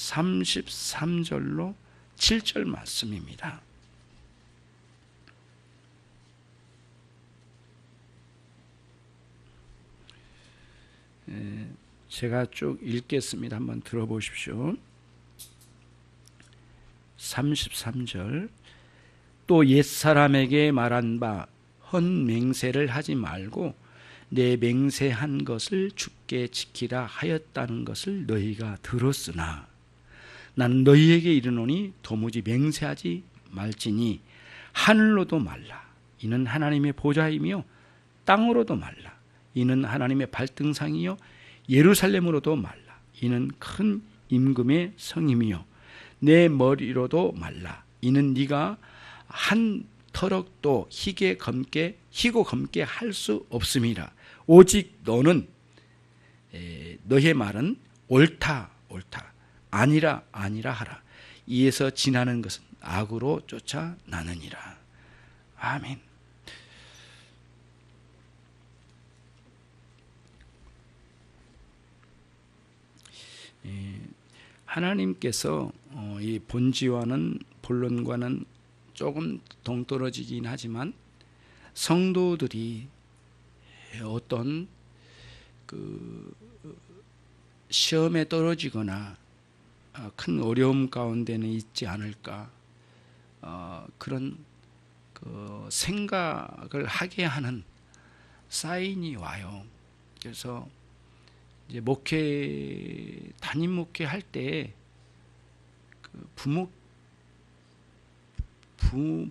33절로 7절 말씀입니다. 제가 쭉 읽겠습니다. 한번 들어보십시오. 33절. 또 옛사람에게 말한 바 헌맹세를 하지 말고 내 맹세한 것을 주께 지키라 하였다는 것을 너희가 들었으나 나는 너희에게 이르노니 도무지 맹세하지 말지니 하늘로도 말라. 이는 하나님의 보좌이며 땅으로도 말라. 이는 하나님의 발등상이요 예루살렘으로도 말라. 이는 큰 임금의 성임이요 내 머리로도 말라. 이는 네가 한 터럭도 희고 검게 할 수 없음이라. 오직 너는 너의 말은 옳다 아니라 하라. 이에서 지나는 것은 악으로 쫓아나느니라. 아멘. 하나님께서 이 본지와는 본론과는 조금 동떨어지긴 하지만 성도들이 어떤 그 시험에 떨어지거나 큰 어려움 가운데는 있지 않을까, 그런 그 생각을 하게 하는 사인이 와요. 그래서 이제 담임 목회 할 때 그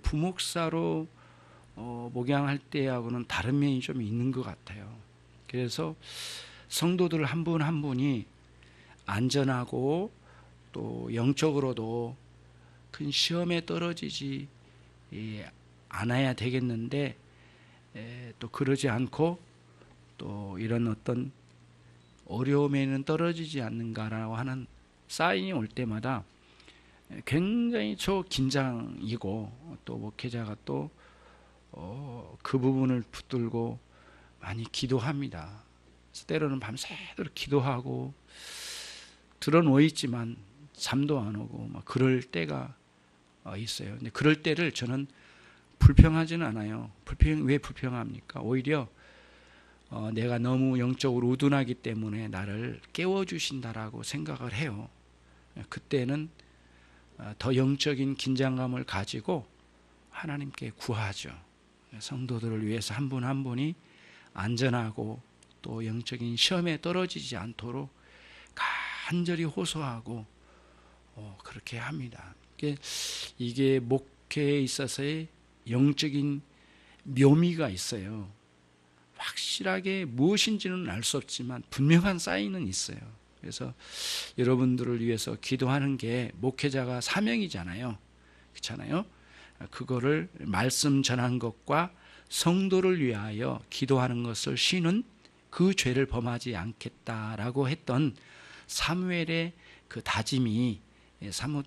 부목사로 목양할 때하고는 다른 면이 좀 있는 것 같아요. 그래서 성도들 한 분 한 분이 안전하고 또 영적으로도 큰 시험에 떨어지지 않아야 되겠는데, 또 그러지 않고 또 이런 어떤 어려움에는 떨어지지 않는가라고 하는 사인이 올 때마다 굉장히 긴장이고, 또 목회자가 또 그 부분을 붙들고 많이 기도합니다. 때로는 밤새도록 기도하고 들어누워 있지만 잠도 안 오고 막 그럴 때가 있어요. 근데 그럴 때를 저는 불평하지는 않아요. 왜 불평합니까? 오히려 내가 너무 영적으로 우둔하기 때문에 나를 깨워주신다라고 생각을 해요. 그때는 더 영적인 긴장감을 가지고 하나님께 구하죠. 성도들을 위해서 한 분 한 분이 안전하고 또 영적인 시험에 떨어지지 않도록 간절히 호소하고 그렇게 합니다. 이게 목회에 있어서의 영적인 묘미가 있어요. 확실하게 무엇인지는 알 수 없지만 분명한 사인은 있어요. 그래서 여러분들을 위해서 기도하는 게 목회자가 사명이잖아요. 그렇잖아요. 그거를 말씀 전한 것과 성도를 위하여 기도하는 것을 쉬는 그 죄를 범하지 않겠다라고 했던 사무엘의 그 다짐이 사뭇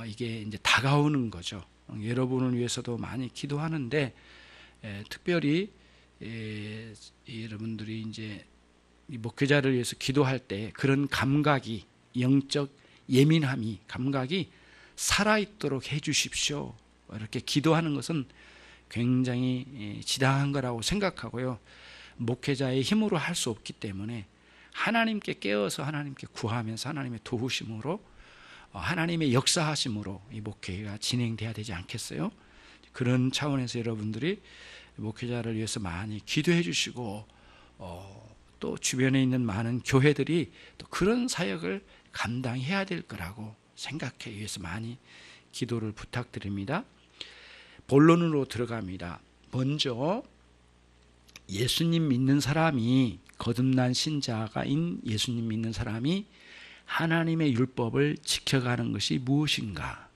이게 이제 다가오는 거죠. 여러분을 위해서도 많이 기도하는데, 특별히 여러분들이 이제 목회자를 위해서 기도할 때 그런 감각이, 영적 예민함이, 감각이 살아있도록 해주십시오. 이렇게 기도하는 것은 굉장히 지당한 거라고 생각하고요. 목회자의 힘으로 할 수 없기 때문에 하나님께 깨어서 하나님께 구하면서 하나님의 도우심으로, 하나님의 역사하심으로 이 목회가 진행돼야 되지 않겠어요? 그런 차원에서 여러분들이 목회자를 위해서 많이 기도해 주시고, 또 주변에 있는 많은 교회들이 또 그런 사역을 감당해야 될 거라고 생각해 위해서 많이 기도를 부탁드립니다. 본론으로 들어갑니다. 먼저 예수님 믿는 사람이, 거듭난 신자가인 예수님 믿는 사람이 하나님의 율법을 지켜가는 것이 무엇인가?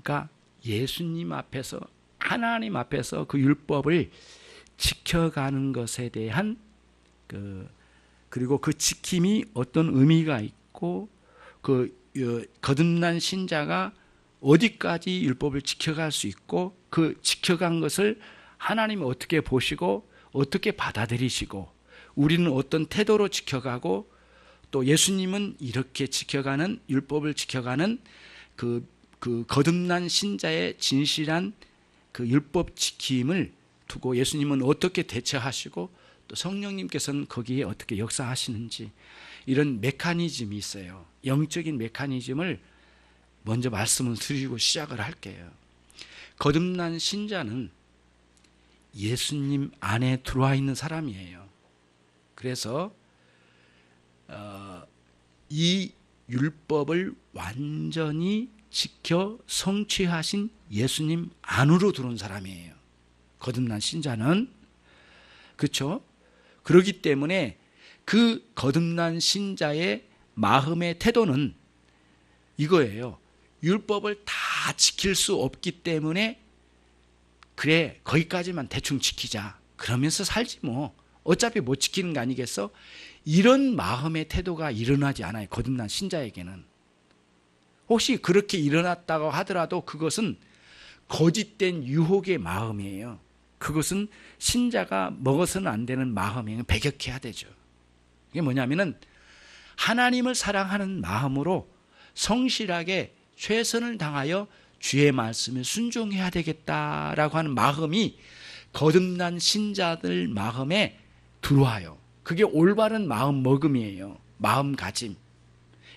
그러니까 예수님 앞에서, 하나님 앞에서 그 율법을 지켜가는 것에 대한 그리고 그 지킴이 어떤 의미가 있고, 거듭난 신자가 어디까지 율법을 지켜갈 수 있고, 그 지켜간 것을 하나님이 어떻게 보시고 어떻게 받아들이시고, 우리는 어떤 태도로 지켜가고 또 예수님은 이렇게 지켜가는 율법을 지켜가는 그 거듭난 신자의 진실한 그 율법 지킴을 두고 예수님은 어떻게 대처하시고 또 성령님께서는 거기에 어떻게 역사하시는지 이런 메커니즘이 있어요. 영적인 메커니즘을 먼저 말씀을 드리고 시작을 할게요. 거듭난 신자는 예수님 안에 들어와 있는 사람이에요. 그래서 이 율법을 완전히 지켜 성취하신 예수님 안으로 들어온 사람이에요. 거듭난 신자는. 그렇죠? 그렇기 때문에 그 거듭난 신자의 마음의 태도는 이거예요. 율법을 다 지킬 수 없기 때문에 그래 거기까지만 대충 지키자 그러면서 살지 뭐 어차피 못 지키는 거 아니겠어? 이런 마음의 태도가 일어나지 않아요. 거듭난 신자에게는. 혹시 그렇게 일어났다고 하더라도 그것은 거짓된 유혹의 마음이에요. 그것은 신자가 먹어서는 안 되는 마음이에요. 배격해야 되죠. 이게 뭐냐면은 하나님을 사랑하는 마음으로 성실하게 최선을 다하여 주의 말씀에 순종해야 되겠다라고 하는 마음이 거듭난 신자들 마음에 들어와요. 그게 올바른 마음 먹음이에요. 마음가짐.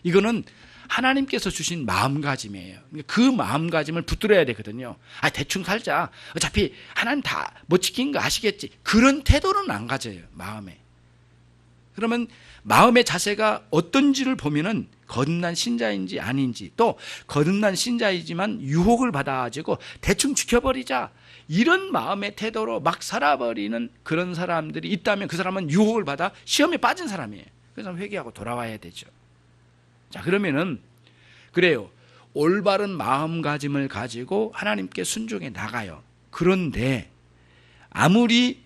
이거는 하나님께서 주신 마음가짐이에요. 그 마음가짐을 붙들어야 되거든요. 대충 살자. 어차피 하나님 다 못 지킨 거 아시겠지. 그런 태도는 안 가져요. 마음에. 그러면 마음의 자세가 어떤지를 보면은 거듭난 신자인지 아닌지, 또 거듭난 신자이지만 유혹을 받아가지고 대충 지켜버리자 이런 마음의 태도로 막 살아버리는 그런 사람들이 있다면 그 사람은 유혹을 받아 시험에 빠진 사람이에요. 그래서 회개하고 돌아와야 되죠. 자, 그러면은 그래요. 올바른 마음가짐을 가지고 하나님께 순종해 나가요. 그런데 아무리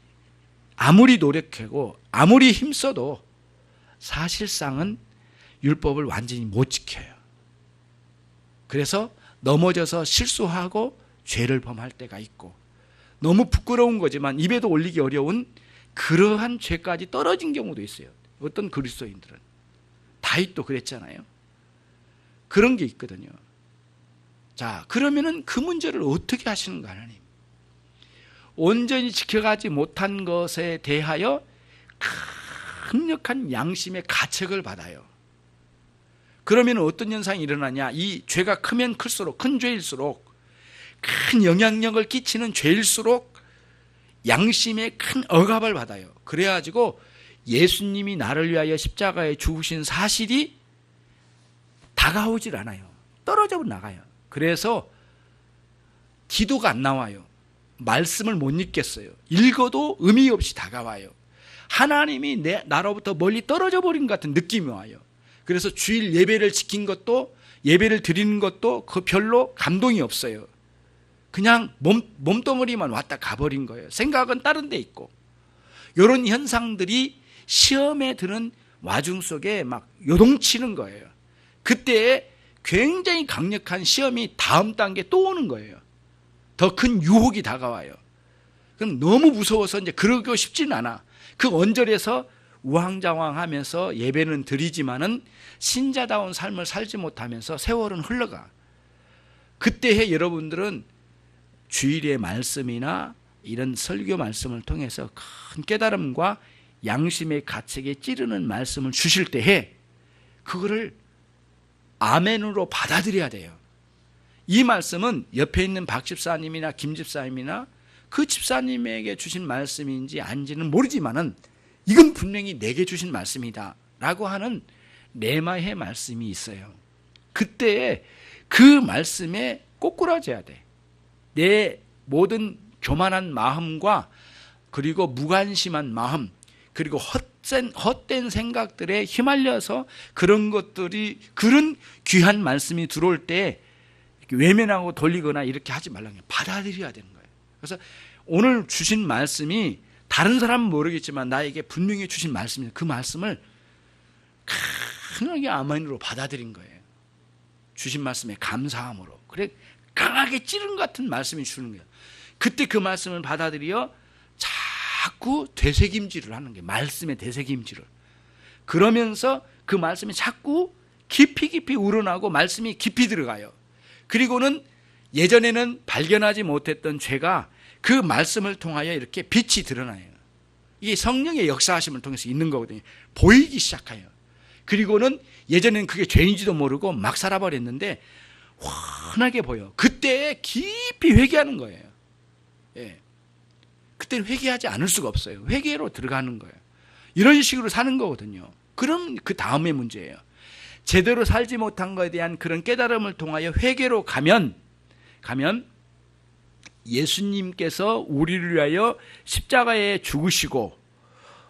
노력하고 아무리 힘써도 사실상은 율법을 완전히 못 지켜요. 그래서 넘어져서 실수하고 죄를 범할 때가 있고 너무 부끄러운 거지만 입에도 올리기 어려운 그러한 죄까지 떨어진 경우도 있어요. 어떤 그리스도인들은. 다윗도 그랬잖아요. 그런 게 있거든요. 자, 그러면은 그 문제를 어떻게 하시는가 하나님? 온전히 지켜가지 못한 것에 대하여 강력한 양심의 가책을 받아요. 그러면 어떤 현상이 일어나냐? 이 죄가 크면 클수록, 큰 죄일수록, 큰 영향력을 끼치는 죄일수록 양심의 큰 억압을 받아요. 그래가지고 예수님이 나를 위하여 십자가에 죽으신 사실이 다가오질 않아요. 떨어져 나가요. 그래서 기도가 안 나와요. 말씀을 못 읽겠어요. 읽어도 의미 없이 다가와요. 하나님이 나로부터 멀리 떨어져 버린 것 같은 느낌이 와요. 그래서 주일 예배를 지킨 것도, 예배를 드리는 것도 그 별로 감동이 없어요. 그냥 몸덩어리만 왔다 가버린 거예요. 생각은 다른 데 있고. 이런 현상들이 시험에 드는 와중 속에 막 요동치는 거예요. 그때 굉장히 강력한 시험이 다음 단계 또 오는 거예요. 더 큰 유혹이 다가와요. 그럼 너무 무서워서 이제 그러고 싶지는 않아. 그 언저리에서 우왕좌왕하면서 예배는 드리지만은 신자다운 삶을 살지 못하면서 세월은 흘러가. 그때에 여러분들은 주일의 말씀이나 이런 설교 말씀을 통해서 큰 깨달음과 양심의 가책에 찌르는 말씀을 주실 때에 그거를 아멘으로 받아들여야 돼요. 이 말씀은 옆에 있는 박 집사님이나 김 집사님이나 그 집사님에게 주신 말씀인지 아닌지는 모르지만은 이건 분명히 내게 주신 말씀이다 라고 하는 레마의 말씀이 있어요. 그때 그 말씀에 꼬꾸라져야 돼. 내 모든 교만한 마음과 그리고 무관심한 마음 그리고 헛된 생각들에 휘말려서 그런 것들이 그런 귀한 말씀이 들어올 때 외면하고 돌리거나 이렇게 하지 말라는 거예요. 받아들여야 되는 거예요. 그래서 오늘 주신 말씀이 다른 사람은 모르겠지만 나에게 분명히 주신 말씀이에요. 그 말씀을 강하게 아멘으로 받아들인 거예요. 주신 말씀에 감사함으로. 그래 강하게 찌른 것 같은 말씀이 주는 거예요. 그때 그 말씀을 받아들여 자꾸 되새김질을 하는 거예요. 말씀의 되새김질을. 그러면서 그 말씀이 자꾸 깊이 우러나고 말씀이 깊이 들어가요. 그리고는 예전에는 발견하지 못했던 죄가 그 말씀을 통하여 이렇게 빛이 드러나요. 이게 성령의 역사하심을 통해서 있는 거거든요. 보이기 시작해요. 그리고는 예전에는 그게 죄인지도 모르고 막 살아버렸는데 환하게 보여. 그때 깊이 회개하는 거예요. 예. 그때는 회개하지 않을 수가 없어요. 회개로 들어가는 거예요. 이런 식으로 사는 거거든요. 그럼 그 다음의 문제예요. 제대로 살지 못한 것에 대한 그런 깨달음을 통하여 회개로 가면 예수님께서 우리를 위하여 십자가에 죽으시고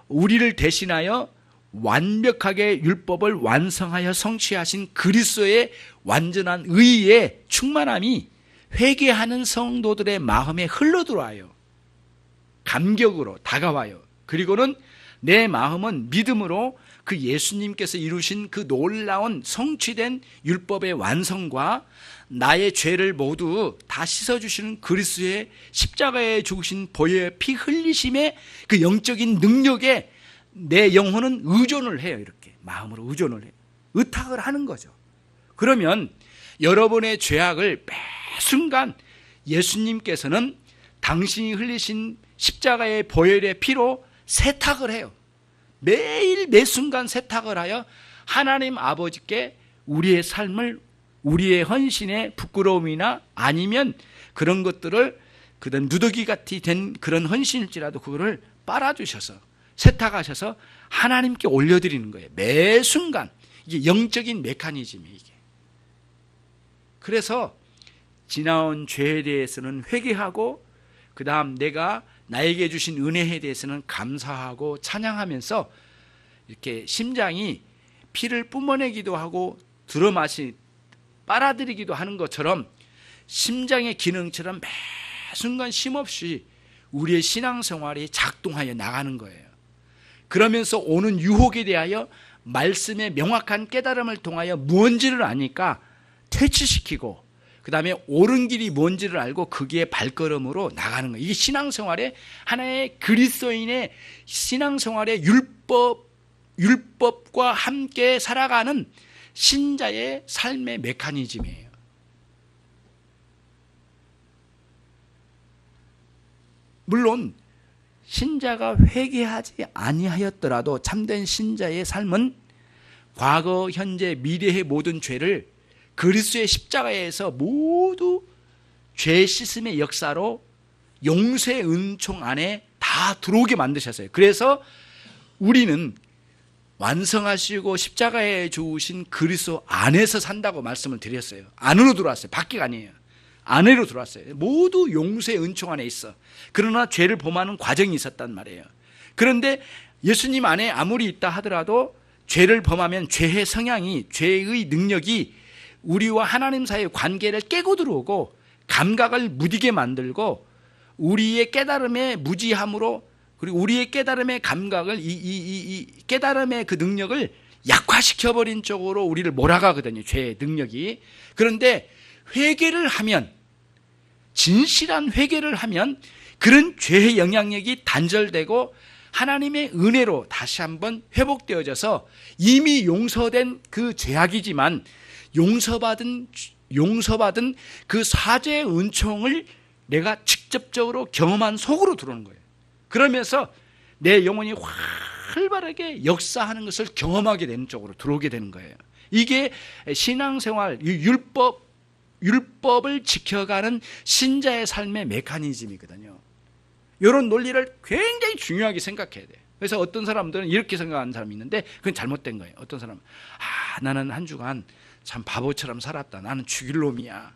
우리를 대신하여 완벽하게 율법을 완성하여 성취하신 그리스도의 완전한 의의 충만함이 회개하는 성도들의 마음에 흘러들어와요. 감격으로 다가와요. 그리고는 내 마음은 믿음으로 그 예수님께서 이루신 그 놀라운 성취된 율법의 완성과 나의 죄를 모두 다 씻어주시는 그리스도의 십자가에 죽으신 보혈의 피 흘리심의 그 영적인 능력에 내 영혼은 의존을 해요. 이렇게 마음으로 의존을 해요. 의탁을 하는 거죠. 그러면 여러분의 죄악을 매 순간 예수님께서는 당신이 흘리신 십자가의 보혈의 피로 세탁을 해요. 매일 매 순간 세탁을 하여 하나님 아버지께 우리의 삶을, 우리의 헌신의 부끄러움이나 아니면 그런 것들을 그런 누더기 같이 된 그런 헌신일지라도 그거를 빨아주셔서 세탁하셔서 하나님께 올려드리는 거예요. 매 순간. 이게 영적인 메커니즘이에요. 이게. 그래서 지나온 죄에 대해서는 회개하고 그 다음 내가 나에게 주신 은혜에 대해서는 감사하고 찬양하면서 이렇게 심장이 피를 뿜어내기도 하고 들어마시 빨아들이기도 하는 것처럼 심장의 기능처럼 매 순간 쉼없이 우리의 신앙생활이 작동하여 나가는 거예요. 그러면서 오는 유혹에 대하여 말씀의 명확한 깨달음을 통하여 무언지를 아니까 퇴치시키고 그 다음에 옳은 길이 뭔지를 알고 거기에 발걸음으로 나가는 거예요. 이게 신앙생활의 하나의 그리스도인의 신앙생활의 율법과 함께 살아가는 신자의 삶의 메커니즘이에요. 물론 신자가 회개하지 아니하였더라도 참된 신자의 삶은 과거, 현재, 미래의 모든 죄를 그리스도의 십자가에서 모두 죄 씻음의 역사로 용서의 은총 안에 다 들어오게 만드셨어요. 그래서 우리는 완성하시고 십자가에 주신 그리스도 안에서 산다고 말씀을 드렸어요. 안으로 들어왔어요. 밖이가 아니에요. 안으로 들어왔어요. 모두 용서의 은총 안에 있어. 그러나 죄를 범하는 과정이 있었단 말이에요. 그런데 예수님 안에 아무리 있다 하더라도 죄를 범하면 죄의 성향이, 죄의 능력이 우리와 하나님 사이의 관계를 깨고 들어오고 감각을 무디게 만들고 우리의 깨달음의 무지함으로 그리고 우리의 깨달음의 감각을 이 깨달음의 그 능력을 약화시켜버린 쪽으로 우리를 몰아가거든요. 죄의 능력이. 그런데 회개를 하면 진실한 회개를 하면 그런 죄의 영향력이 단절되고 하나님의 은혜로 다시 한번 회복되어져서 이미 용서된 그 죄악이지만 용서받은 그 사죄의 은총을 내가 직접적으로 경험한 속으로 들어오는 거예요. 그러면서 내 영혼이 활발하게 역사하는 것을 경험하게 되는 쪽으로 들어오게 되는 거예요. 이게 신앙생활, 율법을 지켜가는 신자의 삶의 메커니즘이거든요. 이런 논리를 굉장히 중요하게 생각해야 돼요. 그래서 어떤 사람들은 이렇게 생각하는 사람이 있는데 그건 잘못된 거예요. 어떤 사람은 나는 한 주간 참 바보처럼 살았다. 나는 죽일 놈이야.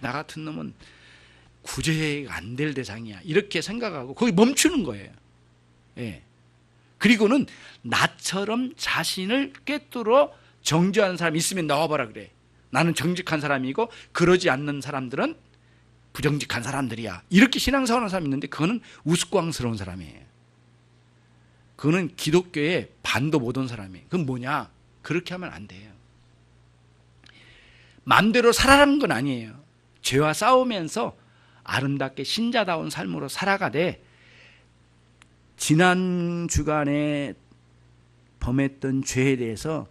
나 같은 놈은 구제가 안 될 대상이야. 이렇게 생각하고 거기 멈추는 거예요. 예. 그리고는 나처럼 자신을 꿰뚫어 정죄하는 사람이 있으면 나와봐라 그래. 나는 정직한 사람이고 그러지 않는 사람들은 부정직한 사람들이야. 이렇게 신앙생활하는 사람이 있는데 그거는 우스꽝스러운 사람이에요. 그거는 기독교에 반도 못 온 사람이에요. 그건 뭐냐? 그렇게 하면 안 돼요. 마음대로 살아라는 건 아니에요. 죄와 싸우면서 아름답게 신자다운 삶으로 살아가되 지난 주간에 범했던 죄에 대해서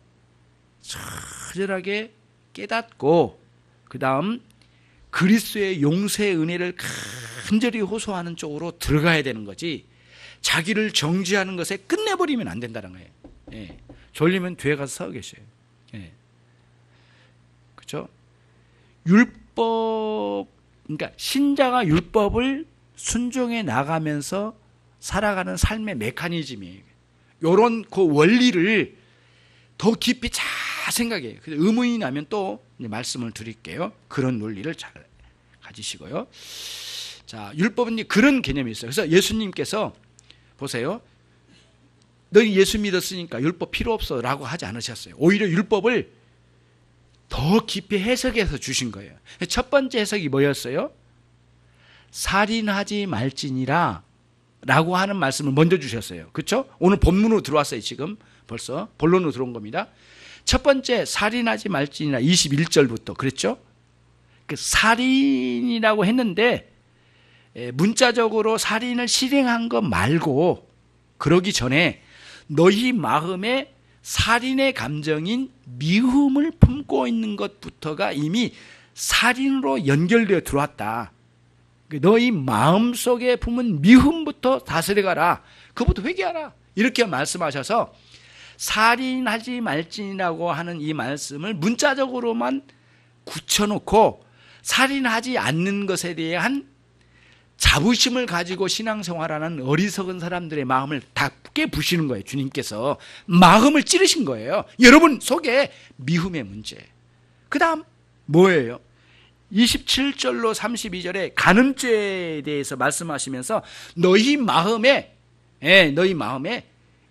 처절하게 깨닫고 그 다음 그리스도의 용서의 은혜를 간절히 호소하는 쪽으로 들어가야 되는 거지, 자기를 정죄하는 것에 끝내버리면 안 된다는 거예요. 예. 졸리면 뒤에 가서 서 계셔요. 예. 그렇죠? 율법, 그러니까 신자가 율법을 순종해 나가면서 살아가는 삶의 메커니즘이에요. 이런 그 원리를 더 깊이 잘 생각해요. 의문이 나면 또 말씀을 드릴게요. 그런 논리를 잘 가지시고요. 자, 율법은 그런 개념이 있어요. 그래서 예수님께서 보세요. 너희 예수 믿었으니까 율법 필요 없어 라고 하지 않으셨어요. 오히려 율법을 더 깊이 해석해서 주신 거예요. 첫 번째 해석이 뭐였어요? 살인하지 말지니라 라고 하는 말씀을 먼저 주셨어요. 그렇죠? 오늘 본문으로 들어왔어요. 지금 벌써 본론으로 들어온 겁니다. 첫 번째, 살인하지 말지니라 21절부터 그랬죠? 그 살인이라고 했는데 문자적으로 살인을 실행한 것 말고 그러기 전에 너희 마음에 살인의 감정인 미움을 품고 있는 것부터가 이미 살인으로 연결되어 들어왔다. 너희 마음속에 품은 미움부터 다스려가라. 그것부터 회개하라. 이렇게 말씀하셔서 살인하지 말지라고 하는 이 말씀을 문자적으로만 굳혀놓고 살인하지 않는 것에 대한 자부심을 가지고 신앙생활하는 어리석은 사람들의 마음을 다 깨부시는 거예요. 주님께서 마음을 찌르신 거예요. 여러분 속에 미움의 문제. 그 다음 뭐예요? 27절로 32절에 간음죄에 대해서 말씀하시면서 너희 마음에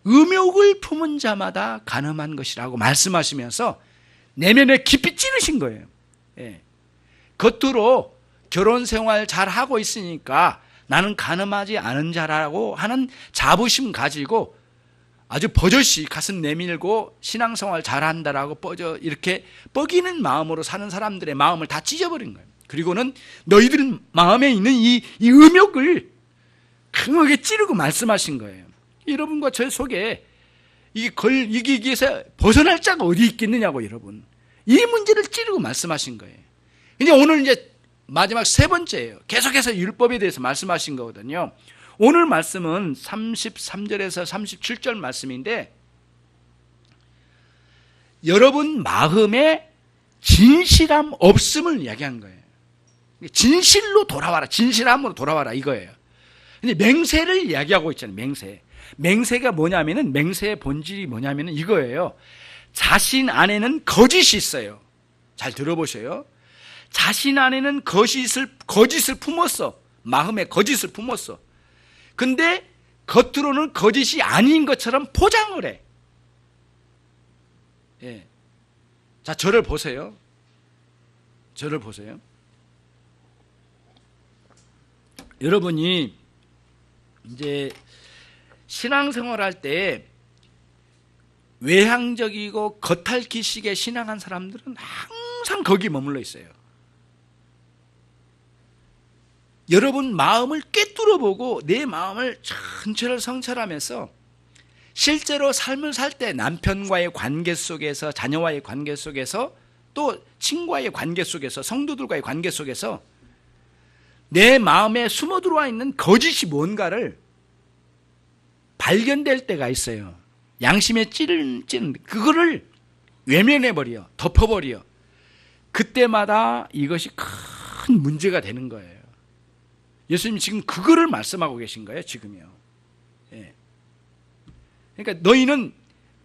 음욕을 품은 자마다 간음한 것이라고 말씀하시면서 내면에 깊이 찌르신 거예요. 겉으로 결혼 생활 잘 하고 있으니까 나는 간음하지 않은 자라고 하는 자부심 가지고 아주 버젓이 가슴 내밀고 신앙생활 잘한다라고 이렇게 뻐기는 마음으로 사는 사람들의 마음을 다 찢어버린 거예요. 그리고는 너희들 마음에 있는 이 음욕을 강하게 찌르고 말씀하신 거예요. 여러분과 저 속에 이기에서 벗어날 자가 어디 있겠느냐고 여러분. 이 문제를 찌르고 말씀하신 거예요. 이제 오늘 이제 마지막 세 번째예요. 계속해서 율법에 대해서 말씀하신 거거든요. 오늘 말씀은 33절에서 37절 말씀인데 여러분 마음에 진실함 없음을 이야기한 거예요. 진실로 돌아와라. 진실함으로 돌아와라 이거예요. 근데 맹세를 이야기하고 있잖아요. 맹세가 뭐냐면은 맹세의 본질이 뭐냐면은 이거예요. 자신 안에는 거짓이 있어요. 잘 들어보세요. 자신 안에는 거짓을 품었어. 마음에 거짓을 품었어. 근데 겉으로는 거짓이 아닌 것처럼 포장을 해. 예. 자, 저를 보세요. 여러분이 이제 신앙생활 할 때 외향적이고 겉핥기식의 신앙한 사람들은 항상 거기 머물러 있어요. 여러분 마음을 꿰뚫어보고 내 마음을 전체를 성찰하면서 실제로 삶을 살 때 남편과의 관계 속에서, 자녀와의 관계 속에서, 또 친구와의 관계 속에서, 성도들과의 관계 속에서 내 마음에 숨어 들어와 있는 거짓이 뭔가를 발견될 때가 있어요. 양심에 찌르는 그거를 외면해버려, 덮어버려. 그때마다 이것이 큰 문제가 되는 거예요. 예수님이 지금 그거를 말씀하고 계신 거예요. 지금요. 예. 그러니까 너희는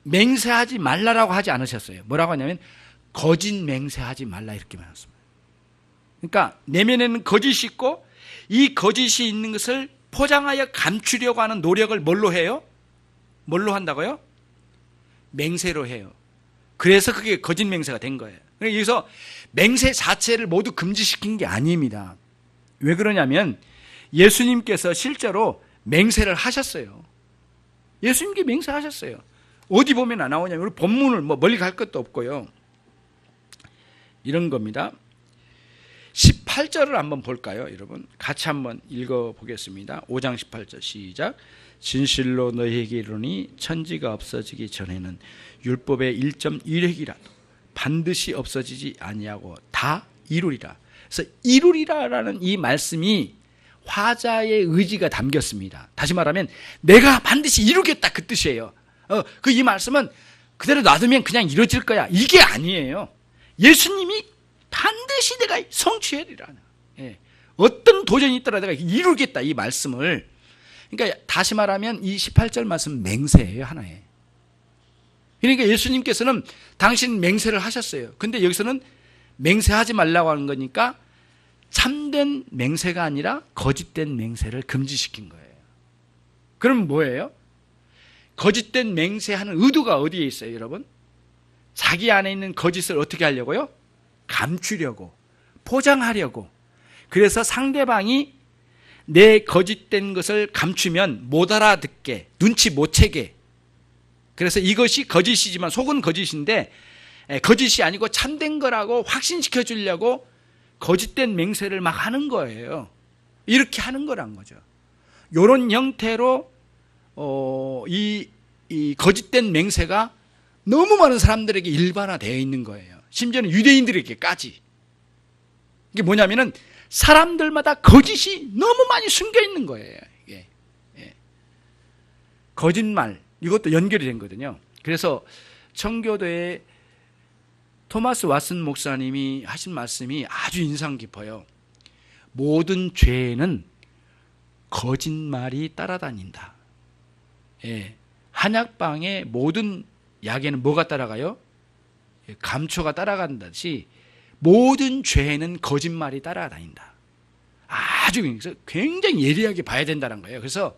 맹세하지 말라라고 하지 않으셨어요. 뭐라고 하냐면 거짓 맹세하지 말라 이렇게 말했습니다. 그러니까 내면에는 거짓이 있고 이 거짓이 있는 것을 포장하여 감추려고 하는 노력을 뭘로 해요? 뭘로 한다고요? 맹세로 해요. 그래서 그게 거짓 맹세가 된 거예요. 그러니까 여기서 맹세 자체를 모두 금지시킨 게 아닙니다. 왜 그러냐면 예수님께서 실제로 맹세를 하셨어요. 예수님께 맹세하셨어요. 어디 보면 안 나오냐면 우리 본문을 멀리 갈 것도 없고요. 이런 겁니다. 18절을 한번 볼까요, 여러분? 같이 한번 읽어보겠습니다. 5장 18절 시작. 진실로 너희에게 이르노니 천지가 없어지기 전에는 율법의 1.1획이라도 반드시 없어지지 아니하고 다 이루리라. 그래서 이루리라라는 이 말씀이 화자의 의지가 담겼습니다. 다시 말하면 내가 반드시 이루겠다 그 뜻이에요. 그 이 말씀은 그대로 놔두면 그냥 이루어질 거야 이게 아니에요. 예수님이 반드시 내가 성취하리라. 어떤 도전이 있더라도 내가 이루겠다 이 말씀을. 그러니까 다시 말하면 이 18절 말씀 맹세예요, 하나에. 그러니까 예수님께서는 당신 맹세를 하셨어요. 근데 여기서는 맹세하지 말라고 하는 거니까 참된 맹세가 아니라 거짓된 맹세를 금지시킨 거예요. 그럼 뭐예요? 거짓된 맹세하는 의도가 어디에 있어요, 여러분? 자기 안에 있는 거짓을 어떻게 하려고요? 감추려고, 포장하려고. 그래서 상대방이 내 거짓된 것을 감추면 못 알아듣게, 눈치 못 채게. 그래서 이것이 거짓이지만 속은 거짓인데 거짓이 아니고 참된 거라고 확신시켜 주려고 거짓된 맹세를 막 하는 거예요. 이렇게 하는 거란 거죠. 이런 형태로 이 거짓된 맹세가 너무 많은 사람들에게 일반화되어 있는 거예요. 심지어는 유대인들에게까지. 이게 뭐냐면은 사람들마다 거짓이 너무 많이 숨겨 있는 거예요. 이게. 거짓말, 이것도 연결이 된 거거든요. 그래서 청교도의 토마스 왓슨 목사님이 하신 말씀이 아주 인상 깊어요. 모든 죄에는 거짓말이 따라다닌다. 한약방의 모든 약에는 뭐가 따라가요? 감초가 따라간다듯이 모든 죄에는 거짓말이 따라다닌다. 아주 굉장히 예리하게 봐야 된다는 거예요. 그래서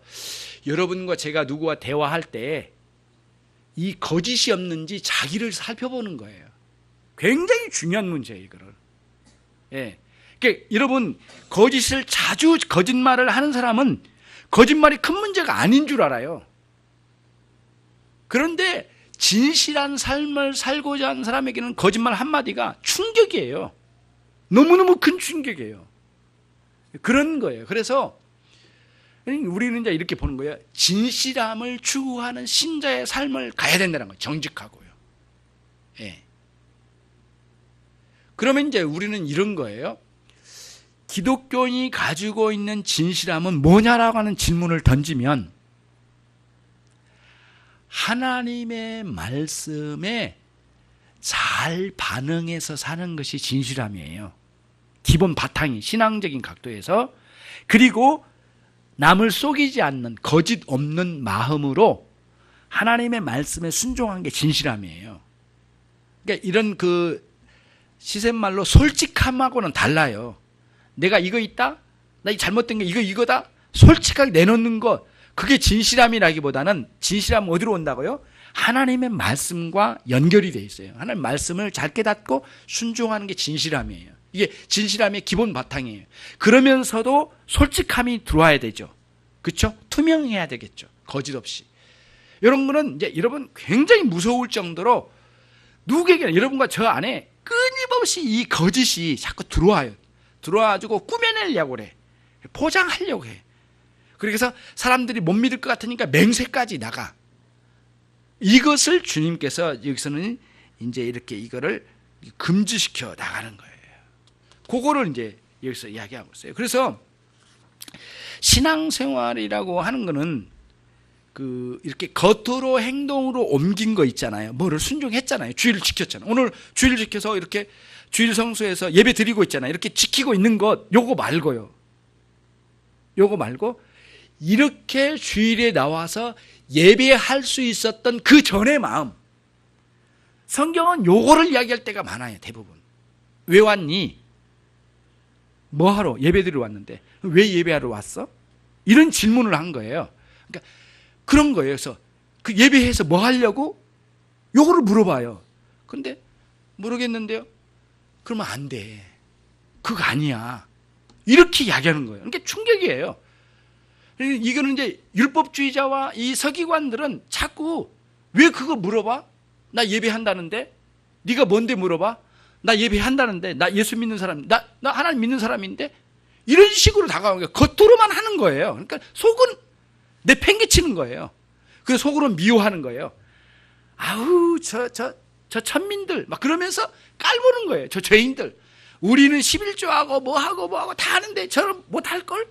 여러분과 제가 누구와 대화할 때 이 거짓이 없는지 자기를 살펴보는 거예요. 굉장히 중요한 문제예요, 이거를. 그러니까 여러분, 거짓을 자주 거짓말을 하는 사람은 거짓말이 큰 문제가 아닌 줄 알아요. 그런데 진실한 삶을 살고자 하는 사람에게는 거짓말 한마디가 충격이에요. 너무너무 큰 충격이에요. 그런 거예요. 그래서 우리는 이제 이렇게 보는 거예요. 진실함을 추구하는 신자의 삶을 가야 된다는 거예요. 정직하고요. 그러면 이제 우리는 이런 거예요. 기독교인이 가지고 있는 진실함은 뭐냐라고 하는 질문을 던지면 하나님의 말씀에 잘 반응해서 사는 것이 진실함이에요. 기본 바탕이 신앙적인 각도에서. 그리고 남을 속이지 않는 거짓 없는 마음으로 하나님의 말씀에 순종한 게 진실함이에요. 그러니까 이런 시샘말로 솔직함하고는 달라요. 내가 이거 있다? 나 이 잘못된 게 이거다? 솔직하게 내놓는 것, 그게 진실함이라기보다는 진실함은 어디로 온다고요? 하나님의 말씀과 연결이 되어 있어요. 하나님의 말씀을 잘 깨닫고 순종하는 게 진실함이에요. 이게 진실함의 기본 바탕이에요. 그러면서도 솔직함이 들어와야 되죠. 그렇죠? 투명해야 되겠죠. 거짓 없이. 이런 거는 이제 여러분 굉장히 무서울 정도로 누구에게나 여러분과 저 안에 끊임없이 이 거짓이 자꾸 들어와요. 들어와가지고 꾸며내려고 그래. 포장하려고 해. 그래서 사람들이 못 믿을 것 같으니까 맹세까지 나가. 이것을 주님께서 여기서는 이제 이렇게 이거를 금지시켜 나가는 거예요. 그거를 이제 여기서 이야기하고 있어요. 그래서 신앙생활이라고 하는 거는 이렇게 겉으로 행동으로 옮긴 거 있잖아요. 뭐를 순종했잖아요. 주일을 지켰잖아요. 오늘 주일 지켜서 이렇게 주일 성소에서 예배 드리고 있잖아요. 이렇게 지키고 있는 것, 요거 말고요. 요거 말고 이렇게 주일에 나와서 예배할 수 있었던 그 전의 마음. 성경은 요거를 이야기할 때가 많아요. 대부분. 왜 왔니? 뭐 하러? 예배 드리러 왔는데 왜 예배하러 왔어? 이런 질문을 한 거예요. 그러니까 그런 거예요. 그래서 그 예배해서 뭐 하려고? 요거를 물어봐요. 근데 모르겠는데요. 그러면 안 돼. 그거 아니야. 이렇게 이야기하는 거예요. 그러니까 충격이에요. 이거는 이제 율법주의자와 이 서기관들은 자꾸 왜 그거 물어봐? 나 예배한다는데? 네가 뭔데 물어봐? 나 예배한다는데? 나 예수 믿는 사람, 나 하나님 믿는 사람인데? 이런 식으로 다가오는 거예요. 겉으로만 하는 거예요. 그러니까 속은 내팽개치는 거예요. 그래서 속으로 미워하는 거예요. 아우 저 천민들 막 그러면서 깔보는 거예요. 저 죄인들. 우리는 11조하고 뭐하고 다 하는데 저는 못할걸?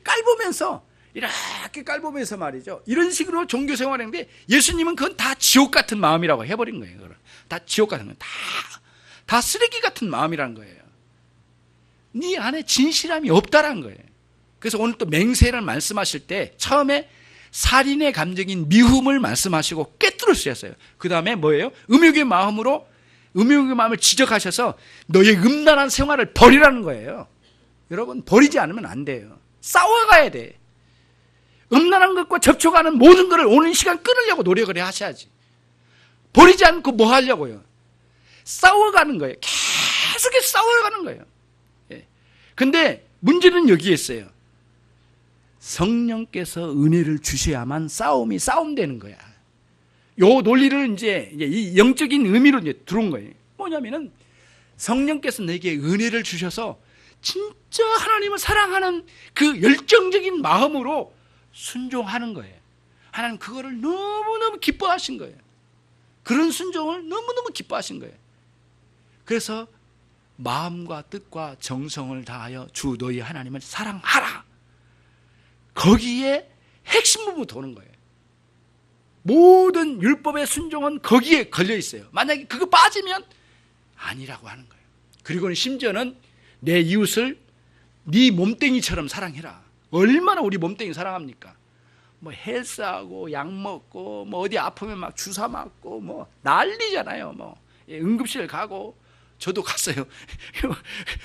깔보면서 이렇게 깔보면서 말이죠. 이런 식으로 종교 생활했는데 예수님은 그건 다 지옥 같은 마음이라고 해버린 거예요. 그걸. 다 지옥 같은 거. 다 쓰레기 같은 마음이라는 거예요. 네 안에 진실함이 없다라는 거예요. 그래서 오늘 또 맹세를 말씀하실 때 처음에 살인의 감정인 미움을 말씀하시고 꿰뚫으셨어요. 그 다음에 뭐예요? 음욕의 마음을 지적하셔서 너의 음란한 생활을 버리라는 거예요. 여러분 버리지 않으면 안 돼요. 싸워가야 돼. 음란한 것과 접촉하는 모든 것을 오는 시간 끊으려고 노력을 하셔야지. 버리지 않고 뭐 하려고요? 싸워가는 거예요. 계속해서 싸워가는 거예요. 근데 문제는 여기에 있어요. 성령께서 은혜를 주셔야만 싸움 되는 거야. 요 논리를 이제 이 영적인 의미로 이제 들어온 거예요. 뭐냐면은 성령께서 내게 은혜를 주셔서 진짜 하나님을 사랑하는 그 열정적인 마음으로 순종하는 거예요. 하나님 그거를 너무너무 기뻐하신 거예요. 그런 순종을 너무너무 기뻐하신 거예요. 그래서 마음과 뜻과 정성을 다하여 주 너희 하나님을 사랑하라. 거기에 핵심 부분 도는 거예요. 모든 율법의 순종은 거기에 걸려 있어요. 만약에 그거 빠지면 아니라고 하는 거예요. 그리고는 심지어는 내 이웃을 네 몸뚱이처럼 사랑해라. 얼마나 우리 몸뚱이 사랑합니까? 뭐 헬스하고 약 먹고 뭐 어디 아프면 막 주사 맞고 뭐 난리잖아요. 뭐 응급실 가고 저도 갔어요.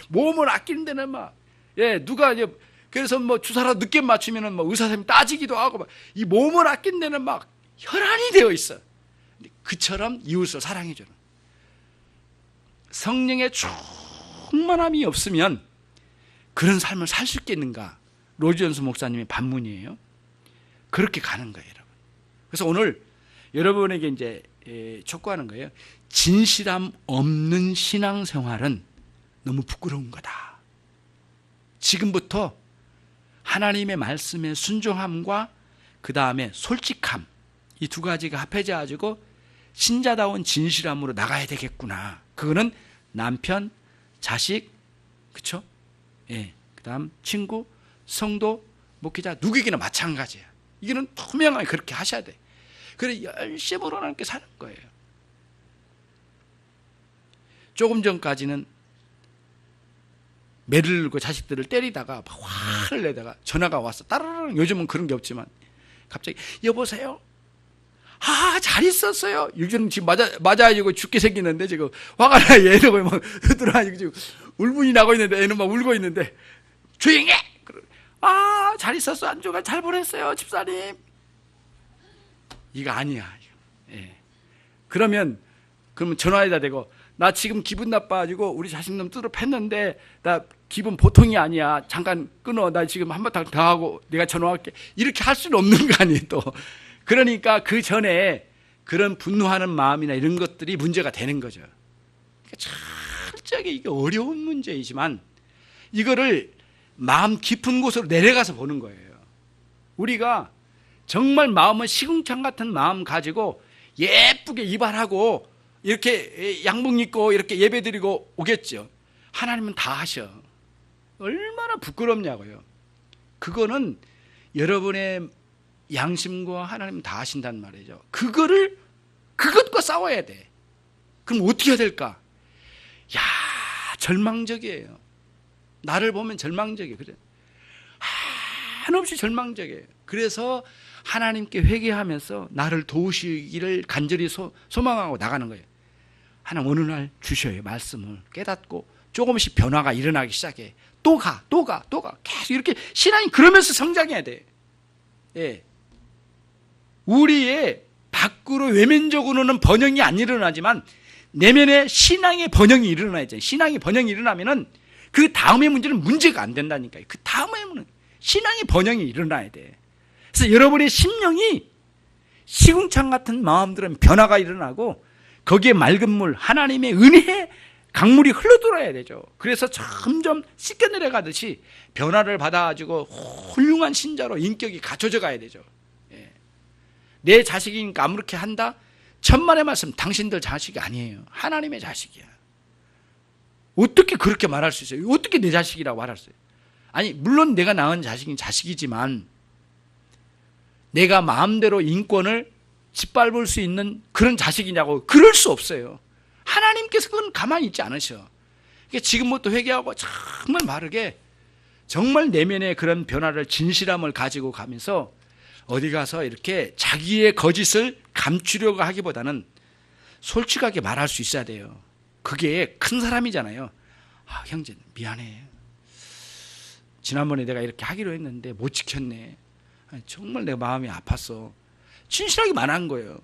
몸을 아끼는 데는 막 누가 이제 그래서 뭐 주사라도 늦게 맞추면은 뭐 의사 선생님 따지기도 하고 막 이 몸을 아낀 데는 막 혈안이 되어 있어. 그처럼 이웃을 사랑해 주는. 성령의 충만함이 없으면 그런 삶을 살 수 있겠는가? 로지언스 목사님의 반문이에요. 그렇게 가는 거예요, 여러분. 그래서 오늘 여러분에게 이제 촉구하는 거예요. 진실함 없는 신앙생활은 너무 부끄러운 거다. 지금부터 하나님의 말씀에 순종함과 그 다음에 솔직함, 이 두 가지가 합해져 가지고 신자다운 진실함으로 나가야 되겠구나. 그거는 남편, 자식, 그렇죠? 예, 그 다음 친구, 성도, 목회자 누구에게나 마찬가지야. 이거는 투명하게 그렇게 하셔야 돼. 그래 열심으로 하나님께 사는 거예요. 조금 전까지는 매를 들고 자식들을 때리다가 화를 내다가 전화가 왔어. 따르르. 요즘은 그런 게 없지만 갑자기 여보세요. 잘 있었어요. 요즘 지금 맞아가지고 죽게 생기는데 지금 화가 나. 얘는 막 들어가지고 지금 울분이 나고 있는데 애는 막 울고 있는데 조용히 해. 잘 있었어. 한 주간 잘 보냈어요, 집사님. 이거 아니야. 예. 그러면 전화에다 대고 나 지금 기분 나빠가지고 우리 자식놈 뚜드러 팼는데 나 기분 보통이 아니야. 잠깐 끊어. 나 지금 한바탕 더 하고 내가 전화할게. 이렇게 할 수는 없는 거 아니에요, 또. 그러니까 그 전에 그런 분노하는 마음이나 이런 것들이 문제가 되는 거죠. 그러니까 철저하게 이게 어려운 문제이지만 이거를 마음 깊은 곳으로 내려가서 보는 거예요. 우리가 정말 마음은 시궁창 같은 마음 가지고 예쁘게 이발하고 이렇게 양복 입고 이렇게 예배드리고 오겠죠. 하나님은 다 하셔. 얼마나 부끄럽냐고요. 그거는 여러분의 양심과 하나님 다 하신단 말이죠. 그것과 싸워야 돼. 그럼 어떻게 해야 될까? 절망적이에요. 나를 보면 절망적이에요. 그래. 한없이 절망적이에요. 그래서 하나님께 회개하면서 나를 도우시기를 간절히 소망하고 나가는 거예요. 하나님 어느 날 주셔요. 말씀을 깨닫고 조금씩 변화가 일어나기 시작해. 또 가. 계속 이렇게 신앙이 그러면서 성장해야 돼. 예. 우리의 밖으로 외면적으로는 번영이 안 일어나지만 내면에 신앙의 번영이 일어나야죠. 신앙의 번영이 일어나면은 그 다음의 문제는 문제가 안 된다니까요. 그 다음의 문제는 신앙의 번영이 일어나야 돼. 그래서 여러분의 심령이 시궁창 같은 마음들은 변화가 일어나고 거기에 맑은 물, 하나님의 은혜의 강물이 흘러들어야 되죠. 그래서 점점 씻겨 내려가듯이 변화를 받아가지고 훌륭한 신자로 인격이 갖춰져 가야 되죠. 예. 내 자식이니까 아무렇게 한다? 천만의 말씀, 당신들 자식이 아니에요. 하나님의 자식이야. 어떻게 그렇게 말할 수 있어요? 어떻게 내 자식이라고 말할 수 있어요? 아니, 물론 내가 낳은 자식이 자식이지만 내가 마음대로 인권을 짓밟을 수 있는 그런 자식이냐고. 그럴 수 없어요. 하나님께서 그건 가만히 있지 않으셔. 그러니까 지금부터 회개하고 정말 바르게 정말 내면의 그런 변화를, 진실함을 가지고 가면서 어디 가서 이렇게 자기의 거짓을 감추려고 하기보다는 솔직하게 말할 수 있어야 돼요. 그게 큰 사람이잖아요. 아, 형제 미안해. 지난번에 내가 이렇게 하기로 했는데 못 지켰네. 정말 내 마음이 아팠어. 진실하게 말한 거예요.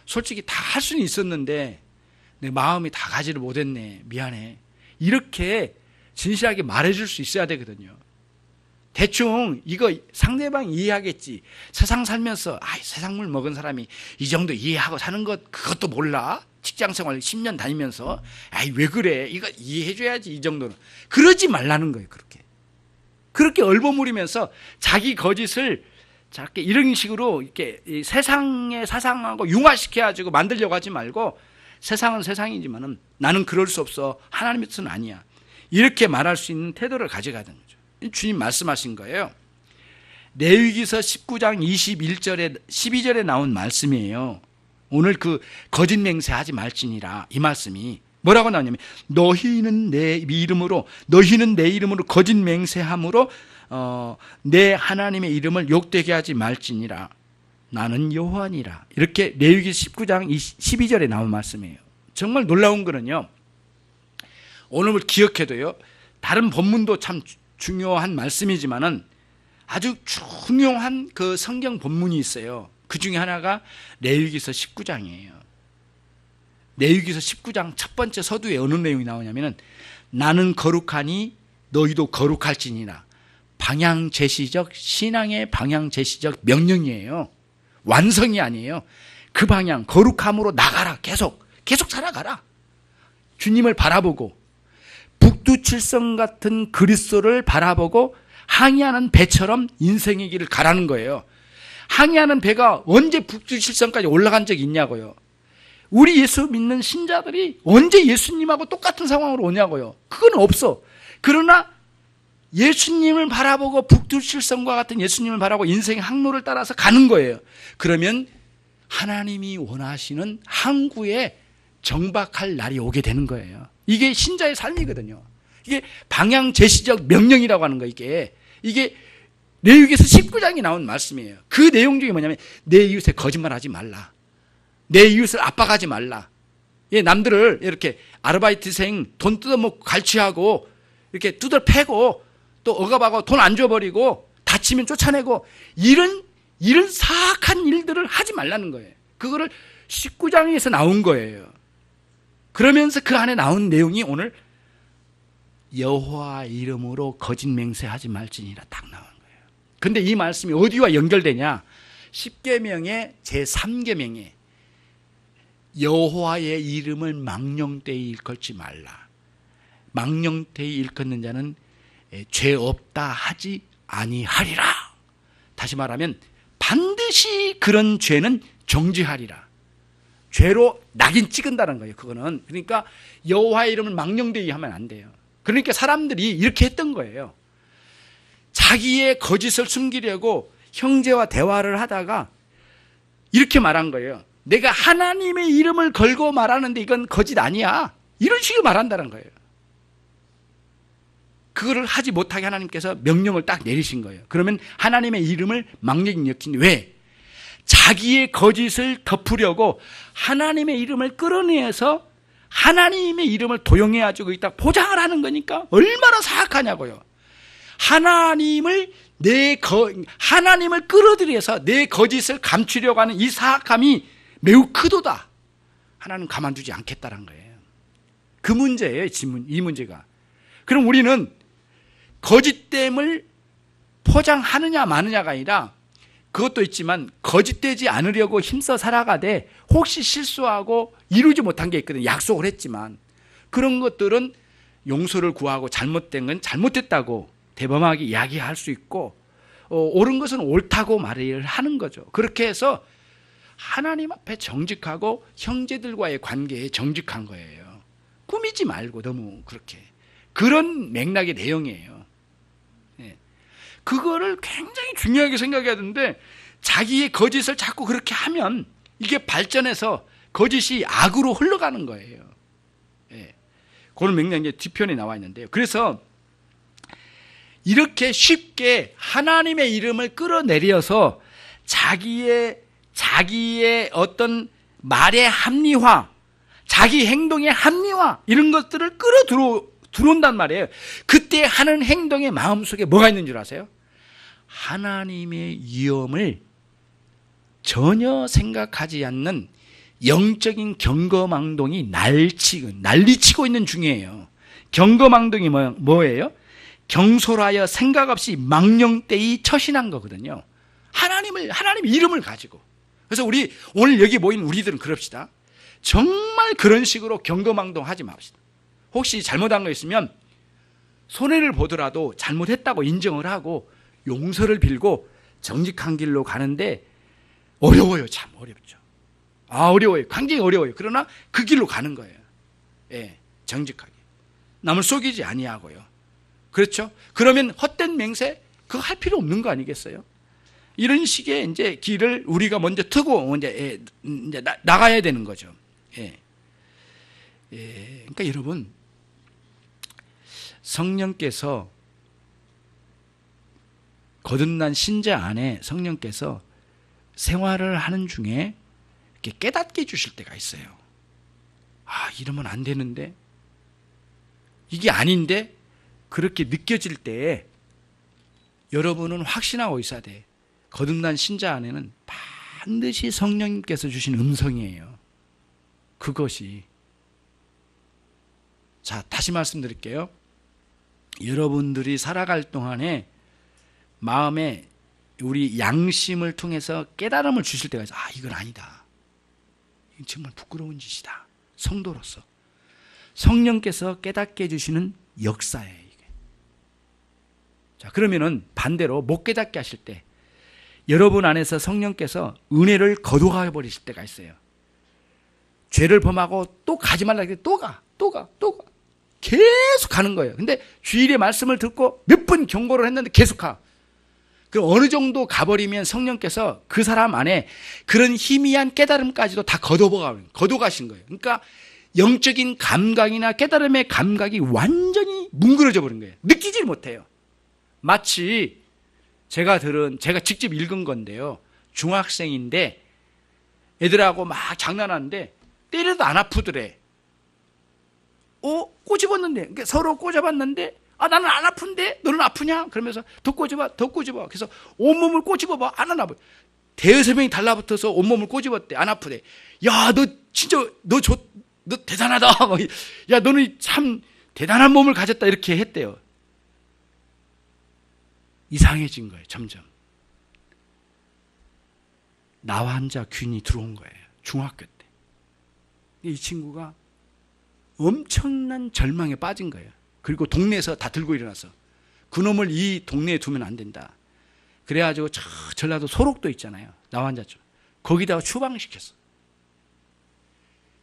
솔직히 다 할 수는 있었는데 내 마음이 다 가지를 못했네. 미안해. 이렇게 진실하게 말해줄 수 있어야 되거든요. 대충 이거 상대방이 이해하겠지. 세상 살면서 세상물 먹은 사람이 이 정도 이해하고 사는 것 그것도 몰라? 직장생활 10년 다니면서 왜 그래? 이거 이해해줘야지. 이 정도는. 그러지 말라는 거예요. 그렇게 얼버무리면서 자기 거짓을 자꾸 이런 식으로 이렇게 세상의 사상하고 융화시켜가지고 만들려고 하지 말고, 세상은 세상이지만은 나는 그럴 수 없어. 하나님의 뜻은 아니야. 이렇게 말할 수 있는 태도를 가져가야 되는 거죠. 주님 말씀하신 거예요. 레위기서 19장 21절에 12절에 나온 말씀이에요. 오늘 그 거짓 맹세하지 말지니라, 이 말씀이 뭐라고 나오냐면, 너희는 내 이름으로 거짓 맹세함으로 내 하나님의 이름을 욕되게 하지 말지니라. 나는 여호와니라. 이렇게 레위기 19장 12절에 나온 말씀이에요. 정말 놀라운 거는요, 오늘 기억해도요, 다른 본문도 참 중요한 말씀이지만은 아주 중요한 그 성경 본문이 있어요. 그 중에 하나가 레위기서 19장이에요. 레위기서 19장 첫 번째 서두에 어느 내용이 나오냐면은, 나는 거룩하니 너희도 거룩할지니라. 방향 제시적, 신앙의 방향 제시적 명령이에요. 완성이 아니에요. 그 방향, 거룩함으로 나가라. 계속 살아가라. 주님을 바라보고 북두칠성 같은 그리스도를 바라보고 항해하는 배처럼 인생의 길을 가라는 거예요. 항해하는 배가 언제 북두칠성까지 올라간 적이 있냐고요. 우리 예수 믿는 신자들이 언제 예수님하고 똑같은 상황으로 오냐고요. 그건 없어. 그러나 예수님을 바라보고 북두칠성과 같은 예수님을 바라보고 인생의 항로를 따라서 가는 거예요. 그러면 하나님이 원하시는 항구에 정박할 날이 오게 되는 거예요. 이게 신자의 삶이거든요. 이게 방향 제시적 명령이라고 하는 거. 이게 레위기서 19장이 나온 말씀이에요. 그 내용 중에 뭐냐면, 내 이웃에 거짓말하지 말라. 내 이웃을 압박하지 말라. 남들을 이렇게 아르바이트생 돈 뜯어먹고 갈취하고 이렇게 두들 패고 또 억압하고 돈 안 줘버리고 다치면 쫓아내고 이런 사악한 일들을 하지 말라는 거예요. 그거를 19장에서 나온 거예요. 그러면서 그 안에 나온 내용이 오늘 여호와 이름으로 거짓 맹세하지 말지니라 딱 나온 거예요. 근데 이 말씀이 어디와 연결되냐? 10계명의 제3계명에 여호와의 이름을 망령되이 일컫지 말라. 망령되이 일컫는 자는 죄 없다 하지 아니하리라. 다시 말하면 반드시 그런 죄는 정죄하리라. 죄로 낙인 찍은다는 거예요. 그거는. 그러니까 여호와의 이름을 망령되이 하면 안 돼요. 그러니까 사람들이 이렇게 했던 거예요. 자기의 거짓을 숨기려고 형제와 대화를 하다가 이렇게 말한 거예요. 내가 하나님의 이름을 걸고 말하는데 이건 거짓 아니야. 이런 식으로 말한다는 거예요. 그거를 하지 못하게 하나님께서 명령을 딱 내리신 거예요. 그러면 하나님의 이름을 망령히 여긴, 왜? 자기의 거짓을 덮으려고 하나님의 이름을 끌어내서 하나님의 이름을 도용해가지고 있다 포장을 하는 거니까 얼마나 사악하냐고요. 하나님을 끌어들여서 내 거짓을 감추려고 하는 이 사악함이 매우 크도다. 하나님 가만두지 않겠다는 거예요. 그 문제예요. 이 문제가. 그럼 우리는 거짓됨을 포장하느냐 마느냐가 아니라, 그것도 있지만 거짓되지 않으려고 힘써 살아가되 혹시 실수하고 이루지 못한 게 있거든요. 약속을 했지만 그런 것들은 용서를 구하고 잘못된 건 잘못됐다고 대범하게 이야기할 수 있고 옳은 것은 옳다고 말을 하는 거죠. 그렇게 해서 하나님 앞에 정직하고 형제들과의 관계에 정직한 거예요. 꾸미지 말고 너무 그렇게. 그런 맥락의 내용이에요. 그거를 굉장히 중요하게 생각해야 되는데 자기의 거짓을 자꾸 그렇게 하면 이게 발전해서 거짓이 악으로 흘러가는 거예요. 그런 맥락이 뒤편에 나와 있는데요. 그래서 이렇게 쉽게 하나님의 이름을 끌어내려서 자기의 어떤 말의 합리화, 자기 행동의 합리화 이런 것들을 들어온단 말이에요. 그때 하는 행동의 마음속에 뭐가 있는 줄 아세요? 하나님의 위엄을 전혀 생각하지 않는 영적인 경거망동이 난리치고 있는 중이에요. 경거망동이 뭐예요? 경솔하여 생각 없이 망령되이 처신한 거거든요. 하나님의 이름을 가지고. 그래서 우리 오늘 여기 모인 우리들은 그럽시다. 정말 그런 식으로 경거망동하지 맙시다. 혹시 잘못한 거 있으면 손해를 보더라도 잘못했다고 인정을 하고 용서를 빌고 정직한 길로 가는데 어려워요. 참 어렵죠. 어려워요. 굉장히 어려워요. 그러나 그 길로 가는 거예요. 정직하게. 남을 속이지 아니하고요. 그렇죠? 그러면 헛된 맹세 그거 할 필요 없는 거 아니겠어요? 이런 식의 이제 길을 우리가 먼저 트고 이제 나가야 되는 거죠. 그러니까 여러분 성령께서 거듭난 신자 안에 성령께서 생활을 하는 중에 이렇게 깨닫게 해주실 때가 있어요. 이러면 안 되는데 이게 아닌데 그렇게 느껴질 때에 여러분은 확신하고 있어야 돼. 거듭난 신자 안에는 반드시 성령님께서 주신 음성이에요. 그것이. 자, 다시 말씀드릴게요. 여러분들이 살아갈 동안에 마음에 우리 양심을 통해서 깨달음을 주실 때가 있어요. 이건 아니다. 이건 정말 부끄러운 짓이다. 성도로서. 성령께서 깨닫게 해주시는 역사예요. 이게. 자, 그러면은 반대로 못 깨닫게 하실 때 여러분 안에서 성령께서 은혜를 거둬가 버리실 때가 있어요. 죄를 범하고 또 가지 말라 그랬더니 또 가. 계속 가는 거예요. 근데 주일의 말씀을 듣고 몇 번 경고를 했는데 계속 가. 그럼 어느 정도 가버리면 성령께서 그 사람 안에 그런 희미한 깨달음까지도 다 거둬가신 거예요. 그러니까 영적인 감각이나 깨달음의 감각이 완전히 뭉그러져 버린 거예요. 느끼질 못해요. 마치 제가 직접 읽은 건데요. 중학생인데 애들하고 막 장난하는데 때려도 안 아프더래. 꼬집었는데, 그러니까 서로 꼬집었는데, 나는 안 아픈데? 너는 아프냐? 그러면서 더 꼬집어. 그래서 온몸을 꼬집어봐. 안 아파. 대여섯 명이 달라붙어서 온몸을 꼬집었대. 안 아프대. 야, 너 진짜, 너 대단하다. 야, 너는 참 대단한 몸을 가졌다. 이렇게 했대요. 이상해진 거예요, 점점. 나와 한자 균이 들어온 거예요. 중학교 때. 이 친구가 엄청난 절망에 빠진 거예요. 그리고 동네에서 다 들고 일어나서 그놈을 이 동네에 두면 안 된다. 그래가지고 전라도 소록도 있잖아요. 나환자촌. 거기다가 추방시켰어.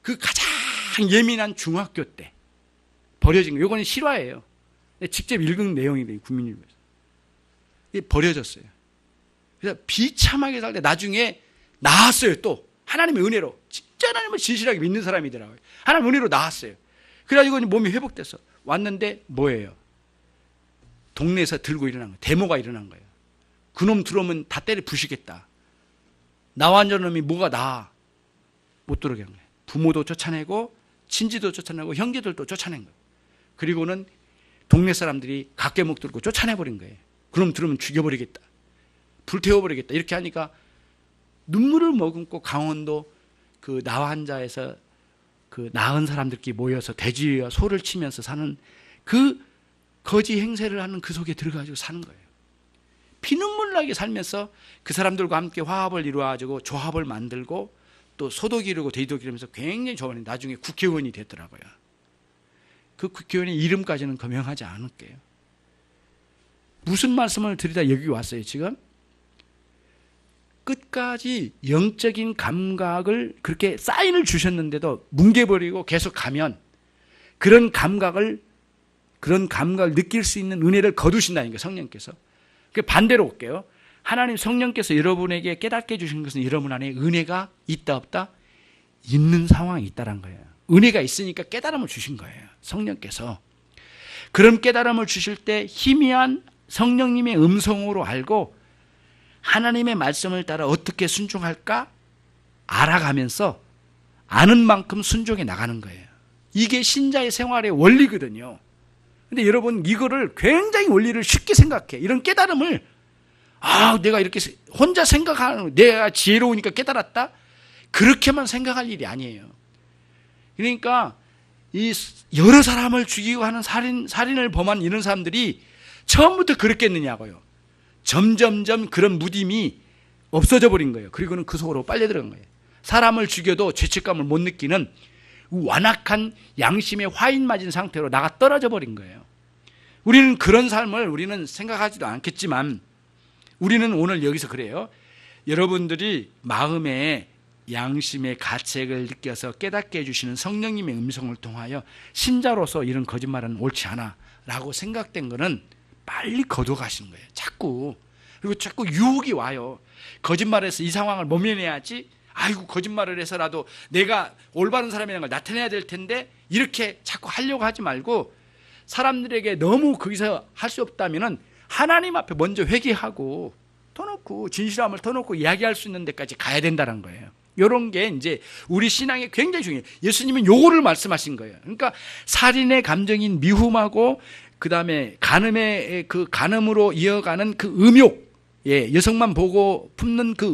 그 가장 예민한 중학교 때 버려진 거. 이거는 실화예요. 직접 읽은 내용인데 국민일보에서. 이게 버려졌어요. 그래서 비참하게 살 때 나중에 나았어요. 또 하나님의 은혜로 진짜 하나님을 진실하게 믿는 사람이더라고요. 하나님 은혜로 나았어요. 그래가지고 몸이 회복돼서 왔는데 뭐예요? 동네에서 들고 일어난 거예요. 데모가 일어난 거예요. 그놈 들어오면 다 때려 부시겠다. 나완전 놈이 뭐가 나아? 못 들어오게 한 거예요. 부모도 쫓아내고 친지도 쫓아내고 형제들도 쫓아낸 거예요. 그리고는 동네 사람들이 각개목 들고 쫓아내버린 거예요. 그놈 들으면 죽여버리겠다. 불태워버리겠다. 이렇게 하니까 눈물을 머금고 강원도 그 나환자에서 그 나은 사람들끼리 모여서 돼지와 소를 치면서 사는 그 거지 행세를 하는 그 속에 들어가지고 사는 거예요. 피눈물 나게 살면서 그 사람들과 함께 화합을 이루어가지고 조합을 만들고 또 소도 기르고 돼지도 기르면서 굉장히 좋아하는 나중에 국회의원이 됐더라고요. 그 국회의원의 이름까지는 거명하지 않을게요. 무슨 말씀을 드리다 여기 왔어요 지금? 끝까지 영적인 감각을 그렇게 사인을 주셨는데도 뭉개버리고 계속 가면 그런 감각을 느낄 수 있는 은혜를 거두신다니까 성령께서. 반대로 올게요. 하나님 성령께서 여러분에게 깨닫게 해주신 것은 여러분 안에 은혜가 있다 없다? 있는 상황이 있다는 거예요. 은혜가 있으니까 깨달음을 주신 거예요. 성령께서. 그런 깨달음을 주실 때 희미한 성령님의 음성으로 알고 하나님의 말씀을 따라 어떻게 순종할까 알아가면서 아는 만큼 순종해 나가는 거예요. 이게 신자의 생활의 원리거든요. 근데 여러분 이거를 굉장히 원리를 쉽게 생각해. 이런 깨달음을 내가 이렇게 혼자 생각하는 내가 지혜로우니까 깨달았다? 그렇게만 생각할 일이 아니에요. 그러니까 이 여러 사람을 죽이고 하는 살인을 범한 이런 사람들이 처음부터 그랬겠느냐고요. 점점점 그런 무딤이 없어져 버린 거예요. 그리고는 그 속으로 빨려 들어간 거예요. 사람을 죽여도 죄책감을 못 느끼는 완악한 양심에 화인 맞은 상태로 나가 떨어져 버린 거예요. 우리는 그런 삶을 우리는 생각하지도 않겠지만 우리는 오늘 여기서 그래요. 여러분들이 마음에 양심의 가책을 느껴서 깨닫게 해주시는 성령님의 음성을 통하여 신자로서 이런 거짓말은 옳지 않아 라고 생각된 거는 빨리 거둬가시는 거예요. 자꾸. 그리고 자꾸 유혹이 와요. 거짓말해서 이 상황을 모면해야지. 아이고 거짓말을 해서라도 내가 올바른 사람이라는 걸 나타내야 될 텐데 이렇게 자꾸 하려고 하지 말고 사람들에게 너무 거기서 할 수 없다면은 하나님 앞에 먼저 회개하고 터놓고 진실함을 터놓고 이야기할 수 있는 데까지 가야 된다는 거예요. 이런 게 이제 우리 신앙에 굉장히 중요해요. 예수님은 요거를 말씀하신 거예요. 그러니까 살인의 감정인 미움하고 그 다음에 간음의 그 간음으로 이어가는 그 음욕, 여성만 보고 품는 그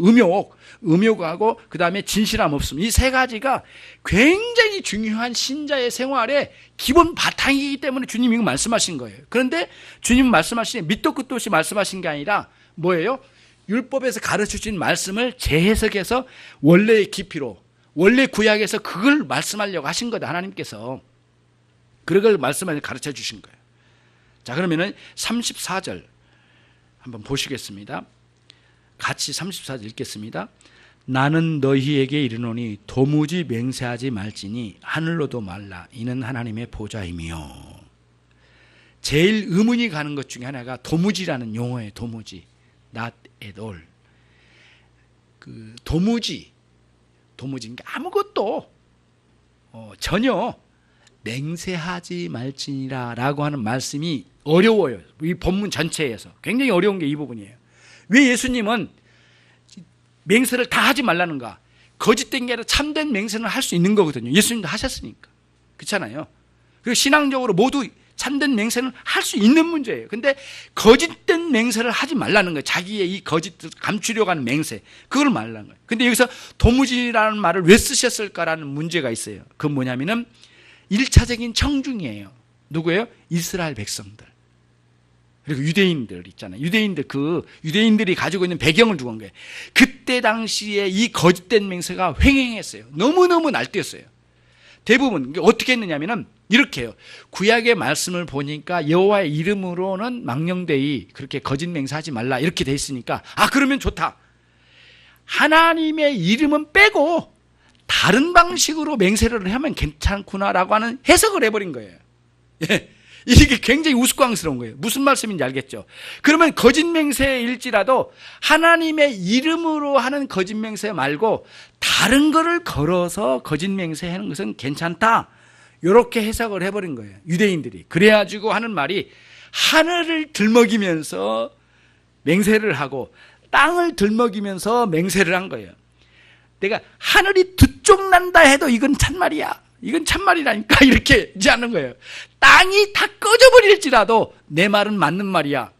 음욕하고 그 다음에 진실함 없음, 이 세 가지가 굉장히 중요한 신자의 생활의 기본 바탕이기 때문에 주님이 이거 말씀하신 거예요. 그런데 주님은 말씀하신 밑도 끝도 없이 말씀하신 게 아니라 뭐예요? 율법에서 가르쳐주신 말씀을 재해석해서 원래의 깊이로, 원래 구약에서 그걸 말씀하려고 하신 거다. 하나님께서 그걸 말씀하려고 가르쳐 주신 거예요. 자, 그러면은 34절 한번 보시겠습니다. 같이 34절 읽겠습니다. 나는 너희에게 이르노니 도무지 맹세하지 말지니 하늘로도 말라. 이는 하나님의 보좌이며. 제일 의문이 가는 것 중에 하나가 도무지라는 용어예요. 도무지. not at all. 그 도무지. 그러니까 아무것도 전혀 맹세하지 말지니라 라고 하는 말씀이 어려워요. 이 본문 전체에서 굉장히 어려운 게 이 부분이에요. 왜 예수님은 맹세를 다 하지 말라는가? 거짓된 게 아니라 참된 맹세는 할 수 있는 거거든요. 예수님도 하셨으니까. 그렇잖아요. 그리고 신앙적으로 모두 참된 맹세는 할 수 있는 문제예요. 근데 거짓된 맹세를 하지 말라는 거예요. 자기의 이 거짓을 감추려고 하는 맹세, 그걸 말라는 거예요. 근데 여기서 도무지라는 말을 왜 쓰셨을까라는 문제가 있어요. 그건 뭐냐면은 1차적인 청중이에요. 누구예요? 이스라엘 백성들. 그리고 유대인들 있잖아요. 유대인들이 가지고 있는 배경을 두고 한 거예요. 그때 당시에 이 거짓된 맹세가 횡행했어요. 너무너무 날뛰었어요. 대부분 어떻게 했느냐면은 이렇게 해요. 구약의 말씀을 보니까 여호와의 이름으로는 망령되이 그렇게 거짓 맹세하지 말라 이렇게 돼 있으니까 그러면 좋다. 하나님의 이름은 빼고 다른 방식으로 맹세를 하면 괜찮구나라고 하는 해석을 해버린 거예요. 예. 이게 굉장히 우스꽝스러운 거예요. 무슨 말씀인지 알겠죠? 그러면 거짓 맹세일지라도 하나님의 이름으로 하는 거짓 맹세 말고 다른 거를 걸어서 거짓 맹세하는 것은 괜찮다. 이렇게 해석을 해버린 거예요. 유대인들이. 그래가지고 하는 말이 하늘을 들먹이면서 맹세를 하고 땅을 들먹이면서 맹세를 한 거예요. 내가 하늘이 두쪽난다 해도 이건 참말이야. 이건 참말이라니까 이렇게 하지 않는 거예요. 땅이 다 꺼져버릴지라도 내 말은 맞는 말이야.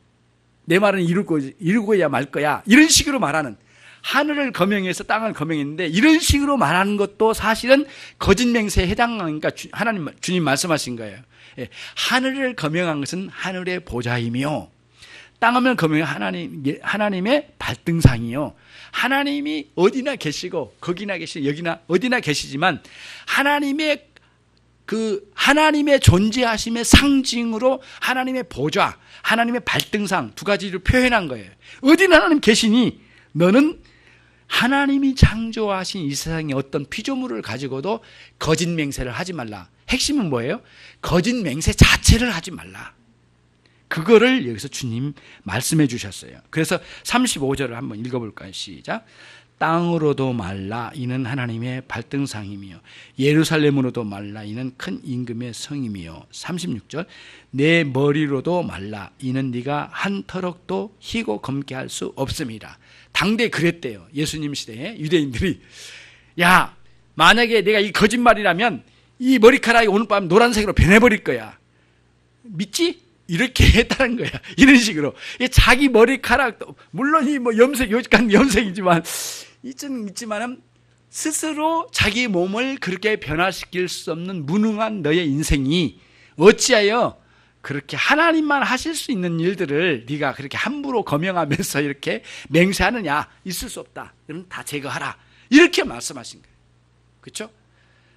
내 말은 이루고야 말 거야. 이런 식으로 말하는, 하늘을 거명해서 땅을 거명했는데 이런 식으로 말하는 것도 사실은 거짓 맹세에 해당하니까 주님 말씀하신 거예요. 하늘을 거명한 것은 하늘의 보좌이며 땅을 거명한 하나님의 발등상이요. 하나님이 어디나 계시고 거기나 계시고 여기나 어디나 계시지만 하나님의 그 하나님의 존재하심의 상징으로 하나님의 보좌, 하나님의 발등상 두 가지를 표현한 거예요. 어디 하나님 계시니 너는 하나님이 창조하신 이 세상에 어떤 피조물을 가지고도 거짓 맹세를 하지 말라. 핵심은 뭐예요? 거짓 맹세 자체를 하지 말라. 그거를 여기서 주님 말씀해 주셨어요. 그래서 35절을 한번 읽어볼까요? 시작. 땅으로도 말라 이는 하나님의 발등상이며 예루살렘으로도 말라 이는 큰 임금의 성이며 36절 내 머리로도 말라 이는 네가 한 터럭도 희고 검게 할 수 없음이라. 당대 그랬대요. 예수님 시대에 유대인들이 야 만약에 내가 이 거짓말이라면 이 머리카락이 오늘 밤 노란색으로 변해버릴 거야. 믿지? 이렇게 했다는 거야. 이런 식으로 자기 머리카락도 물론 이 뭐 염색 요직한 염색이지만 있지만은 스스로 자기 몸을 그렇게 변화시킬 수 없는 무능한 너의 인생이 어찌하여 그렇게 하나님만 하실 수 있는 일들을 네가 그렇게 함부로 거명하면서 이렇게 맹세하느냐. 있을 수 없다. 그럼 다 제거하라. 이렇게 말씀하신 거예요. 그렇죠?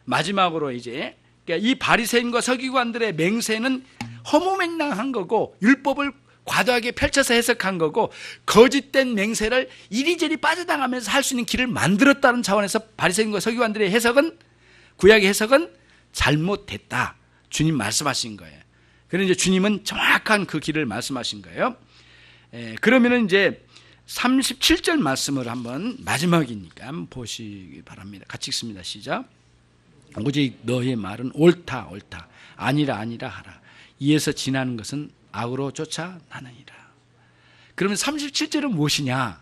마지막으로 이제 이 바리새인과 서기관들의 맹세는 허무맹랑한 거고 율법을 과도하게 펼쳐서 해석한 거고 거짓된 맹세를 이리저리 빠져나가면서 할 수 있는 길을 만들었다는 차원에서 바리새인과 서기관들의 해석은 구약의 해석은 잘못됐다. 주님 말씀하신 거예요. 그런데 이제 주님은 정확한 그 길을 말씀하신 거예요. 그러면은 이제 37절 말씀을 한번 마지막이니까 한번 보시기 바랍니다. 같이 읽습니다. 시작. 오직 너의 말은 옳다 옳다 아니라 아니라 하라. 이에서 지나는 것은 악으로 쫓아나느니라. 그러면 37절은 무엇이냐?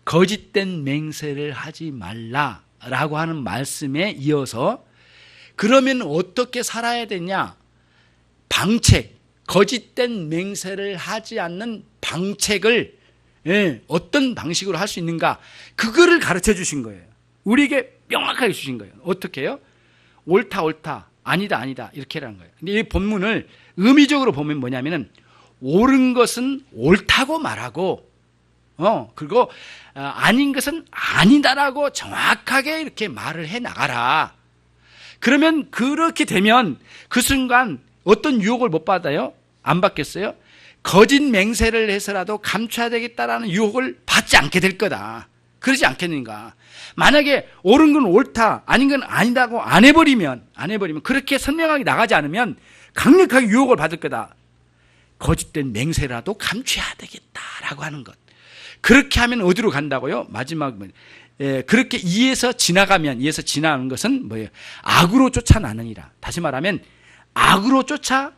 거짓된 맹세를 하지 말라라고 하는 말씀에 이어서 그러면 어떻게 살아야 되냐? 방책, 거짓된 맹세를 하지 않는 방책을 어떤 방식으로 할 수 있는가? 그거를 가르쳐 주신 거예요. 우리에게 명확하게 주신 거예요. 어떻게 해요? 옳다 옳다 아니다 아니다 이렇게 하는 거예요. 근데 이 본문을 의미적으로 보면 뭐냐면은 옳은 것은 옳다고 말하고 그리고 아닌 것은 아니다라고 정확하게 이렇게 말을 해 나가라. 그러면 그렇게 되면 그 순간 어떤 유혹을 못 받아요? 안 받겠어요? 거짓 맹세를 해서라도 감춰야 되겠다라는 유혹을 받지 않게 될 거다. 그러지 않겠는가? 만약에 옳은 건 옳다, 아닌 건 아니다고 안 해버리면 그렇게 선명하게 나가지 않으면 강력하게 유혹을 받을 거다. 거짓된 맹세라도 감춰야 되겠다라고 하는 것. 그렇게 하면 어디로 간다고요? 마지막은 그렇게 이에서 지나가는 것은 뭐예요? 악으로 쫓아나느니라. 다시 말하면 악으로 쫓아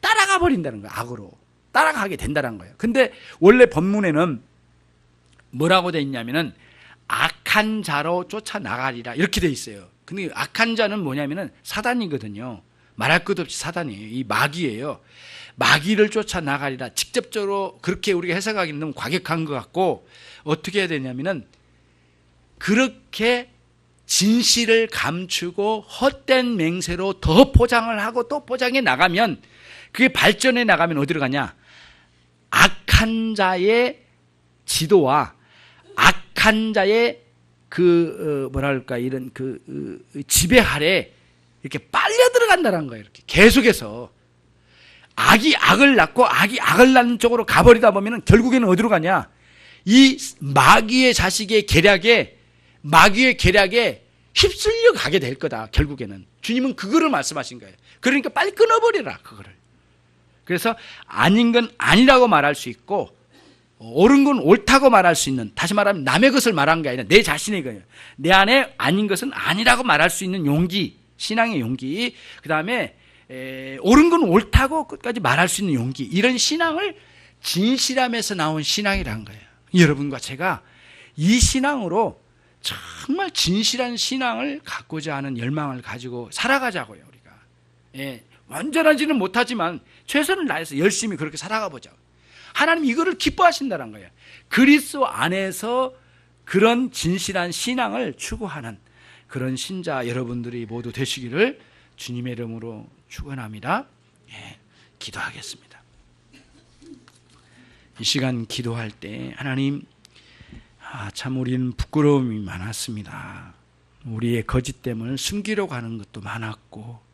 따라가 버린다는 거예요. 악으로 따라가게 된다는 거예요. 근데 원래 본문에는 뭐라고 돼 있냐면은 악한 자로 쫓아나가리라 이렇게 돼 있어요. 근데 악한 자는 뭐냐면은 사단이거든요. 말할 것 없이 사단이에요. 이 마귀예요. 마귀를 쫓아나가리라. 직접적으로 그렇게 우리가 해석하기는 너무 과격한 것 같고 어떻게 해야 되냐면은 그렇게 진실을 감추고 헛된 맹세로 더 포장을 하고 또 포장해 나가면 그게 발전해 나가면 어디로 가냐? 악한 자의 지도와 악한 자의 이런 지배 아래 이렇게 빨려 들어간다는 거예요. 이렇게 계속해서 악이 악을 낳고 악이 악을 낳는 쪽으로 가버리다 보면은 결국에는 어디로 가냐? 이 마귀의 자식의 계략에 휩쓸려 가게 될 거다. 결국에는 주님은 그거를 말씀하신 거예요. 그러니까 빨리 끊어버리라 그거를. 그래서 아닌 건 아니라고 말할 수 있고 옳은 건 옳다고 말할 수 있는, 다시 말하면 남의 것을 말한 게 아니라 내 자신의 거예요. 내 안에 아닌 것은 아니라고 말할 수 있는 용기, 신앙의 용기, 그 다음에 옳은 건 옳다고 끝까지 말할 수 있는 용기, 이런 신앙을 진실함에서 나온 신앙이라는 거예요. 여러분과 제가 이 신앙으로 정말 진실한 신앙을 갖고자 하는 열망을 가지고 살아가자고요. 우리가 완전하지는 못하지만 최선을 다해서 열심히 그렇게 살아가 보자고. 하나님 이거를 기뻐하신다는 거예요. 그리스도 안에서 그런 진실한 신앙을 추구하는 그런 신자 여러분들이 모두 되시기를 주님의 이름으로 축원합니다. 기도하겠습니다. 이 시간 기도할 때 하나님, 참 우리는 부끄러움이 많았습니다. 우리의 거짓됨을 숨기려고 하는 것도 많았고